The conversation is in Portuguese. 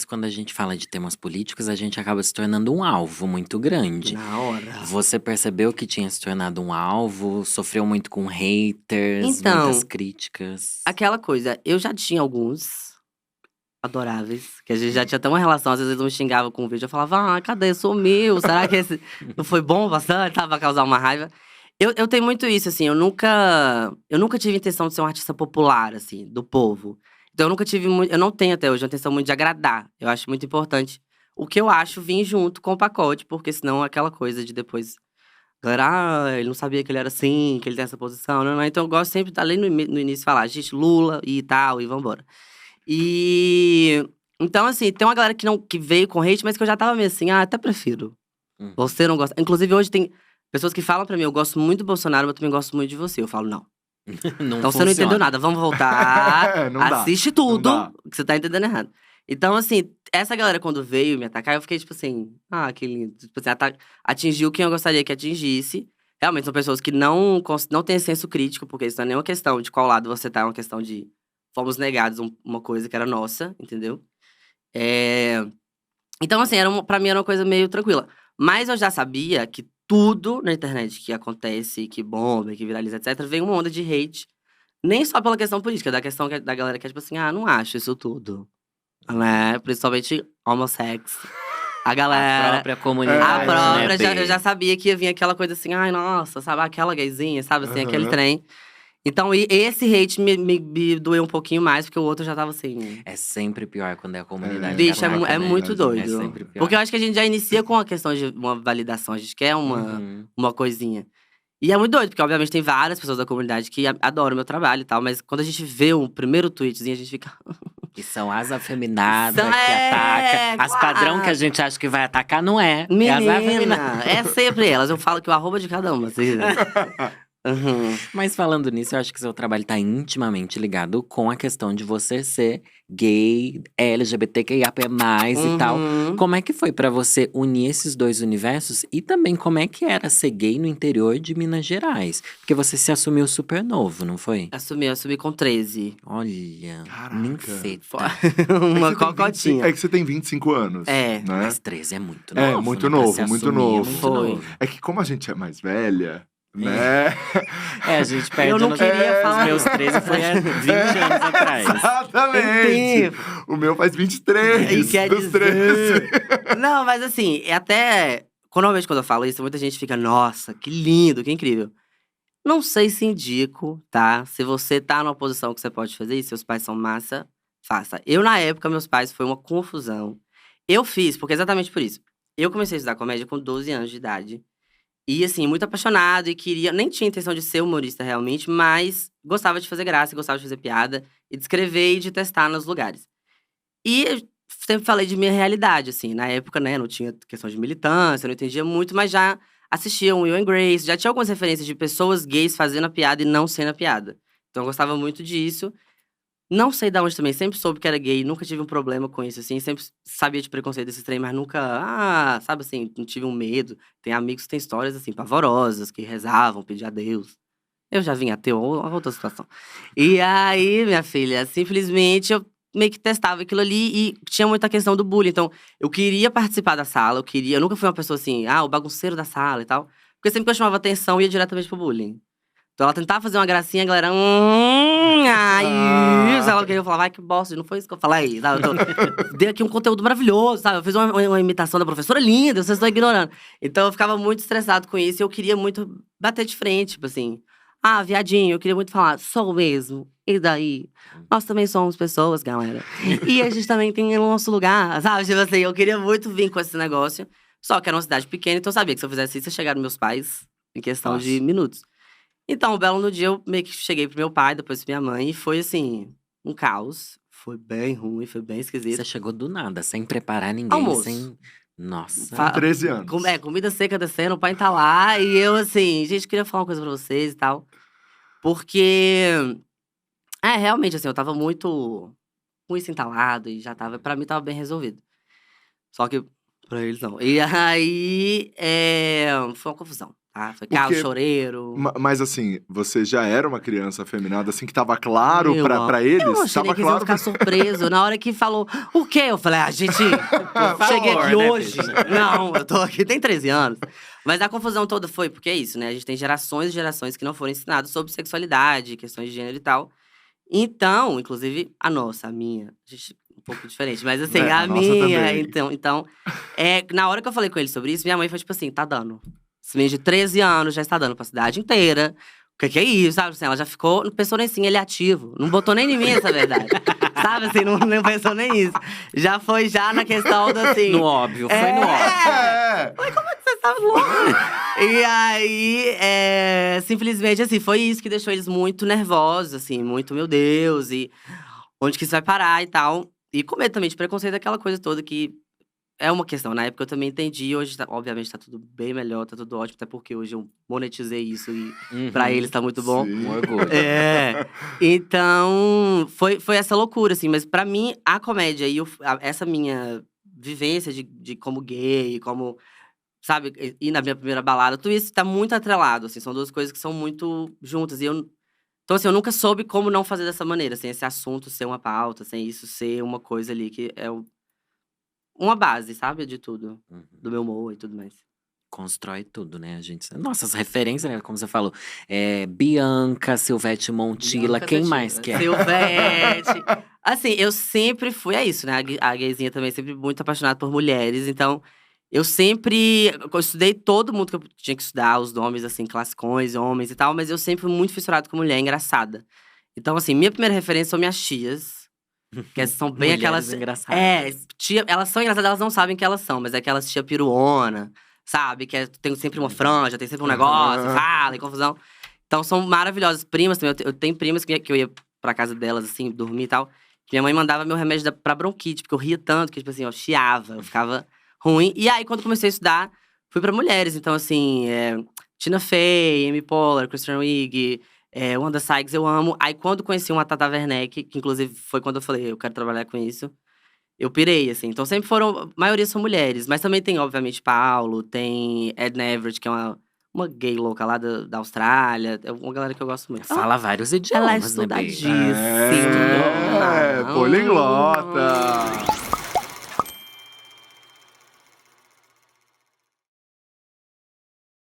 mas quando a gente fala de temas políticos, a gente acaba se tornando um alvo muito grande. Na hora. Você percebeu que tinha se tornado um alvo? Sofreu muito com haters, muitas Então, críticas? aquela coisa, eu já tinha alguns adoráveis, que a gente já tinha até uma relação, às vezes eu me xingava com o vídeo, eu falava, cadê? Sumiu, será que esse não foi bom bastante? Tava causar uma raiva. Eu tenho muito isso, assim, eu nunca tive intenção de ser um artista popular, assim, do povo. Então eu nunca tive muito, eu não tenho até hoje uma intenção muito de agradar. Eu acho muito importante o que eu acho vir junto com o pacote, porque senão é aquela coisa de depois, galera, ele não sabia que ele era assim, que ele tem essa posição, não. Então eu gosto sempre, além no início, falar, gente, Lula e tal, e vambora. E então, assim, tem uma galera que veio com hate, mas que eu já tava meio assim, até prefiro. Uhum. Você não gosta. Inclusive, hoje tem pessoas que falam pra mim, eu gosto muito do Bolsonaro, mas eu também gosto muito de você. Eu falo, não. Não Então você não entendeu funciona. nada, vamos voltar. Não dá, Assiste não tudo, dá. que você tá entendendo errado. Então, assim, essa galera quando veio me atacar, eu fiquei tipo assim, que lindo. Tipo assim, atingiu quem eu gostaria que atingisse. Realmente são pessoas que não têm senso crítico, porque isso não é nenhuma questão de qual lado você tá, é uma questão de fomos negados uma coisa que era nossa, entendeu? É, Então, assim, pra mim era uma coisa meio tranquila. Mas eu já sabia que tudo na internet que acontece, que bomba, que viraliza, etc., vem uma onda de hate. Nem só pela questão política, da questão da galera que é tipo assim, não acho isso tudo. Né? Principalmente homossex. A A galera. própria comunidade, A própria, né, eu já Bê? sabia que ia vir aquela coisa assim, ai, nossa, sabe? Aquela gayzinha, sabe? Assim, aquele Aham. trem. Então, esse hate me doeu um pouquinho mais, porque o outro já tava assim. É sempre pior quando é a comunidade que Bicho, ataca, é né? muito É doido. sempre pior. Porque eu acho que a gente já inicia com a questão de uma validação, a gente quer Uhum. uma coisinha. E é muito doido, porque obviamente tem várias pessoas da comunidade que adoram o meu trabalho e tal, mas quando a gente vê um primeiro tweetzinho, a gente fica. Que são as afeminadas São- que é, atacam. As padrão que a claro. gente acha que vai atacar, não é. É as afeminadas. Menina, é sempre elas. Eu falo que o arroba de cada uma, vocês viram? Uhum. Mas falando nisso, eu acho que seu trabalho tá intimamente ligado com a questão de você ser gay, LGBTQIAP+, e tal. Uhum. Como é que foi pra você unir esses dois universos? E também como é que era ser gay no interior de Minas Gerais? Porque você se assumiu super novo, não foi? Assumi com 13. Olha, Caraca. ninfeta. Uma É que você tem 25 cocotinha. É que você tem 25 anos. É. Né? Mas 13 é muito É, novo, muito né? Pra novo, se muito assumir, novo. É muito Foi. novo. É que como a gente é mais velha, né? É, a gente perde Eu não no- queria falar. Os meus 13 foi há 20 anos atrás. Exatamente! O meu faz 23, E quer dos 13. dizer… Não, mas assim, é até… Normalmente quando eu falo isso, muita gente fica… Nossa, que lindo, que incrível. Não sei se indico, tá? Se você tá numa posição que você pode fazer isso, seus pais são massa, faça. Eu, na época, meus pais, foi uma confusão. Eu fiz, porque exatamente por isso. Eu comecei a estudar comédia com 12 anos de idade. E, assim, muito apaixonado e queria… Nem tinha intenção de ser humorista, realmente. Mas gostava de fazer graça, gostava de fazer piada. E de escrever e de testar nos lugares. E eu sempre falei de minha realidade, assim. Na época, né, não tinha questão de militância, não entendia muito. Mas já assistia um Will and Grace. Já tinha algumas referências de pessoas gays fazendo a piada e não sendo a piada. Então eu gostava muito disso. Não sei de onde também, sempre soube que era gay, nunca tive um problema com isso, assim, sempre sabia de preconceito desse trem, mas nunca, sabe assim, não tive um medo. Tem amigos que têm histórias, assim, pavorosas, que rezavam, pediam a Deus. Eu já vim ateu, outra situação. E aí, minha filha, simplesmente eu meio que testava aquilo ali e tinha muita questão do bullying. Então, eu queria participar da sala, eu nunca fui uma pessoa assim, o bagunceiro da sala e tal. Porque sempre que eu chamava atenção, ia diretamente pro bullying. Então ela tentava fazer uma gracinha, a galera. Aí, sei lá o que. Eu falava, ai, que bosta, não foi isso que eu falei. Sabe? Dei aqui um conteúdo maravilhoso, sabe? Eu fiz uma imitação da professora linda, vocês estão ignorando. Então eu ficava muito estressado com isso e eu queria muito bater de frente, tipo assim. Viadinho, eu queria muito falar, sou mesmo. E daí? Nós também somos pessoas, galera. E a gente também tem o nosso lugar, sabe? Tipo assim, eu queria muito vir com esse negócio. Só que era uma cidade pequena, então eu sabia que se eu fizesse isso, ia chegar nos meus pais em questão de Fácil. minutos. Então, um belo no dia, eu meio que cheguei pro meu pai, depois pra minha mãe, e foi assim, um caos. Foi bem ruim, foi bem esquisito. Você chegou do nada, sem preparar ninguém, Almoço. sem… Nossa. Com 13 anos. Comida seca descendo, o pai tá lá, e eu assim, gente, queria falar uma coisa pra vocês e tal. Porque, realmente, assim, eu tava muito entalado e já tava, pra mim tava bem resolvido. Só que pra eles não. E aí, foi uma confusão. tá? Foi Carlos Porque- Choreiro. Mas assim, você já era uma criança afeminada, assim, que tava claro Eu amo. pra eles? Eu achei Tava que eles iam claro ficar surpresos. Na hora que falou, o quê? Eu falei, gente, cheguei favor, aqui né, hoje. Não, eu tô aqui, tem 13 anos. Mas a confusão toda foi, porque é isso, né? A gente tem gerações e gerações que não foram ensinadas sobre sexualidade, questões de gênero e tal. Então, inclusive, a nossa, a minha, a gente, um pouco diferente, mas assim, É, a a nossa minha, também. então, na hora que eu falei com ele sobre isso, minha mãe foi tipo assim, tá dando. Esse menino de 13 anos já está dando pra cidade inteira. O que é isso, sabe? Assim, ela já ficou, não pensou nem assim, ele é ativo. Não botou nem em mim essa verdade. Sabe assim, não pensou nem isso. Já foi já na questão do assim… No óbvio, foi no óbvio. É! Você tá louco? E aí, simplesmente assim, foi isso que deixou eles muito nervosos, assim, muito, meu Deus, e onde que isso vai parar e tal. E com medo também de preconceito, aquela coisa toda que é uma questão. Na época eu também entendi, hoje, obviamente, tá tudo bem melhor, tá tudo ótimo, até porque hoje eu monetizei isso e pra eles tá muito bom. Sim. Um orgulho. Então, foi essa loucura, assim. Mas pra mim, a comédia e essa minha vivência de como gay, como, sabe, ir na minha primeira balada, tudo isso tá muito atrelado, assim. São duas coisas que são muito juntas. Então, assim, eu nunca soube como não fazer dessa maneira, sem esse assunto ser uma pauta, sem isso ser uma coisa ali que é uma base, sabe, de tudo. Uhum. Do meu humor e tudo mais. Constrói tudo, né? A gente. Nossa, as referências, né? Como você falou. Bianca, Silvete Montilla, Bianca quem Tadinha, mais que é? Silvete. Assim, eu sempre fui… É isso, né? A gayzinha também é sempre muito apaixonada por mulheres. Então, eu estudei todo mundo que eu tinha que estudar. Os nomes, assim, classicões, homens e tal. Mas eu sempre fui muito fissurado com mulher engraçada. Então, assim, minha primeira referência são minhas tias. Que são bem Mulheres aquelas… engraçadas. Elas são engraçadas, elas não sabem que elas são. Mas é aquelas tia piruona, sabe? Que tem sempre uma franja, tem sempre um negócio, fala e confusão. Então, são maravilhosas. Primas também, eu tenho primas que eu ia pra casa delas, assim, dormir e tal. Que minha mãe mandava meu remédio pra bronquite, porque eu ria tanto, que, tipo assim, eu chiava, eu ficava ruim. E aí, quando comecei a estudar, fui pra mulheres. Então, assim, Tina Fey, Amy Poehler, Kristen Wiig… Wanda Sykes eu amo. Aí, quando conheci uma Tata Werneck, que inclusive foi quando eu falei, eu quero trabalhar com isso, eu pirei, assim. Então, sempre foram… A maioria são mulheres. Mas também tem, obviamente, Paulo, tem Edna Everett, que é uma gay louca lá da Austrália. É uma galera que eu gosto muito. Fala vários Ela é idiomas, né, Bê? estudadíssima. Poliglota!